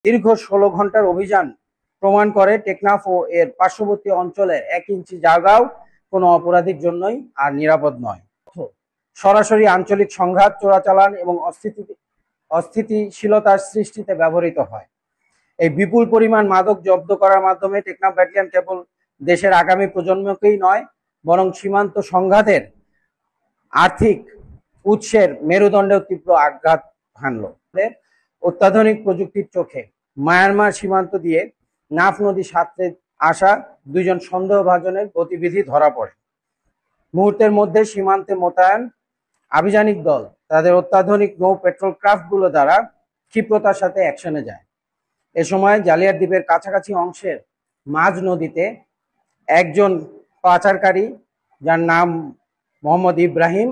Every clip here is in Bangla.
দীর্ঘ ১৬ ঘন্টার অভিযান প্রমাণ করে টেকনাফ ও এর পার্শ্ববর্তী অঞ্চলে ১ ইঞ্চি জায়গাও কোনো অপরাধীর জন্যই আর নিরাপদ নয়। সরাসরি আঞ্চলিক সংঘাত, চোরাচালান এবং অস্থিতিশীলতার সৃষ্টিতে ব্যবহৃত হয়। এই বিপুল পরিমাণ মাদক জব্দ করার মাধ্যমে টেকনাফ ব্যাটালিয়ন কেবল দেশের আগামী প্রজন্মকেই নয়, বরং সীমান্ত সংঘাতের আর্থিক উৎসের মেরুদণ্ডেও তীব্র আঘাত হানল। অত্যাধুনিক প্রযুক্তির চোখে মায়ানমার সীমান্ত দিয়ে নাফ নদী সাঁতরে আসা ২ জন সন্দেহভাজনের গতিবিধি ধরা পড়ে। মুহূর্তের মধ্যে সীমান্তে মোতায়েন আভিযানিক দল তাদের অত্যাধুনিক নৌ পেট্রোল ক্রাফটগুলো দ্বারা ক্ষিপ্রতার সাথে অ্যাকশনে যায়। এ সময় জালিয়াত দ্বীপের কাছাকাছি অংশের মাঝ নদীতে একজন পাচারকারী, যার নাম মোহাম্মদ ইব্রাহিম,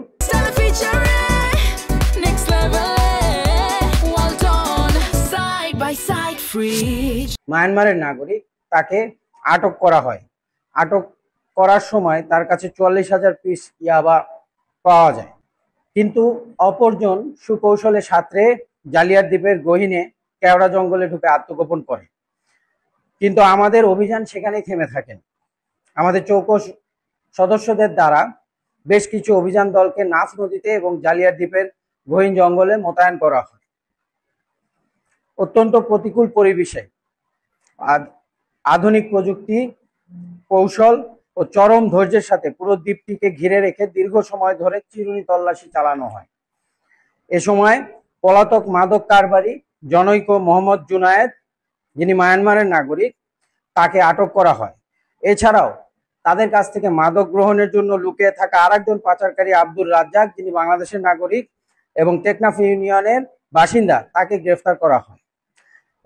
মায়ানমারের নাগরিক, তাকে আটক করা হয়। আটক করার সময় তার কাছে ৪৪,০০০ পিস ইয়াবা পাওয়া যায়। কিন্তু অপরজন সুকৌশলে সাঁতরে জালিয়াত দ্বীপের গহীনে কেওড়া জঙ্গলে ঢুকে আত্মগোপন করে। কিন্তু আমাদের অভিযান সেখানেই থেমে থাকেন। আমাদের চৌকস সদস্যদের দ্বারা বেশ কিছু অভিযান দলকে নাফ নদীতে এবং জালিয়াত দ্বীপের গহীন জঙ্গলে মোতায়েন করা হয়। অত্যন্ত প্রতিকূল পরিবেশে আধুনিক প্রযুক্তি, কৌশল ও চরম ধৈর্যের সাথে পুরো দ্বীপটিকে ঘিরে রেখে দীর্ঘ সময় ধরে চিরুনি তল্লাশি চালানো হয়। এ সময় পলাতক মাদক কারবারি জনৈক মোহাম্মদ জুনায়েদ, যিনি মায়ানমারের নাগরিক, তাকে আটক করা হয়। এছাড়াও তাদের কাছ থেকে মাদক গ্রহণের জন্য লুকিয়ে থাকা আরেকজন পাচারকারী আব্দুর রাজ্জাক, যিনি বাংলাদেশের নাগরিক এবং টেকনাফ ইউনিয়নের বাসিন্দা, তাকে গ্রেফতার করা হয়।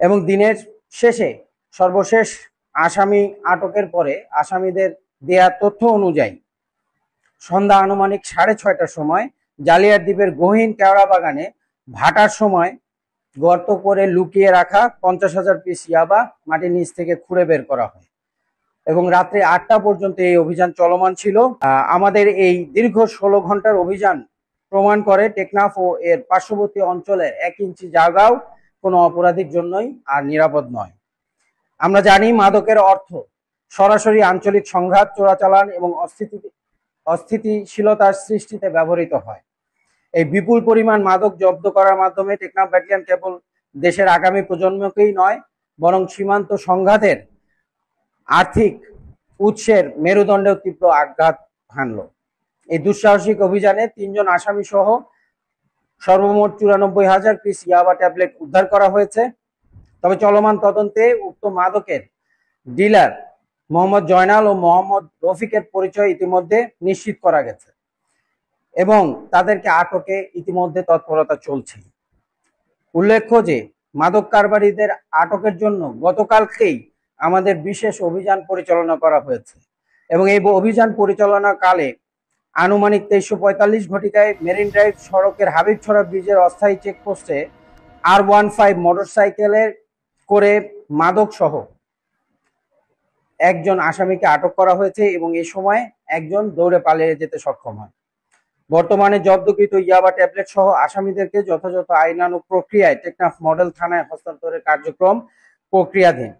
এবং দিনের শেষে সর্বশেষ আসামি আটকের পরে আসামিদের দেয়া তথ্য অনুযায়ী সন্ধ্যা আনুমানিক ৬:৩০টার সময় জালিয়াত দ্বীপের গহীন কেওড়া বাগানে ভাটার সময় গর্ত করে লুকিয়ে রাখা ৫০,০০০ পিস ইয়াবা মাটির নিচ থেকে খুঁড়ে বের করা হয় এবং রাত্রে ৮টা পর্যন্ত এই অভিযান চলমান ছিল। আমাদের এই দীর্ঘ ১৬ ঘন্টার অভিযান প্রমাণ করে টেকনাফ ও এর পার্শ্ববর্তী অঞ্চলে ১ ইঞ্চি জায়গাও কোনো অপরাধীর জন্যই আর নিরাপদ নয়। আমরা জানি মাদকের অর্থ সরাসরি আঞ্চলিক সংঘাত, চোরাচালান এবং অস্থিতিশীলতার সৃষ্টিতে ব্যবহৃত হয়। এই বিপুল পরিমাণ মাদক জব্দ করার মাধ্যমে টেকনাফ ব্যাটালিয়ন কেবল দেশের আগামী প্রজন্মকেই নয়, বরং সীমান্ত সংঘাতের আর্থিক উৎসের মেরুদণ্ডেও তীব্র আঘাত হানল। এই দুঃসাহসিক অভিযানে ৩ জন আসামি সহ সর্বমোট ৯৪,০০০ পিস ইয়াবা ট্যাবলেট উদ্ধার করা হয়েছে। তবে চলমান তদন্তে উক্ত মাদকের ডিলার মোহাম্মদ জয়নাল ও মোহাম্মদ রফিকের পরিচয় ইতিমধ্যে নিশ্চিত করা গেছে এবং তাদেরকে আটকে ইতিমধ্যে তৎপরতা চলছে। উল্লেখ্য যে মাদক কারবারিদের আটকের জন্য গতকালকেই আমাদের বিশেষ অভিযান পরিচালনা করা হয়েছে এবং এই অভিযান পরিচালনাকালে আনুমানিক ২৩:৪৫ ঘটিকায় মেরিন ড্রাইভ সড়কের হাবিবছড়া ব্রিজের অস্থায়ী চেকপোস্টে R15 মোটরসাইকেলে করে মাদক সহ একজন আসামিকে আটক করা হয়েছে এবং এই সময় একজন দৌড়ে পালিয়ে যেতে সক্ষম হয়। বর্তমানে জব্দকৃত ইয়াবা ট্যাবলেট সহ আসামিদেরকে যথাযথ আইনানুগ প্রক্রিয়ায় টেকনাফ মডেল থানায় হস্তান্তরের কার্যক্রম প্রক্রিয়াধীন।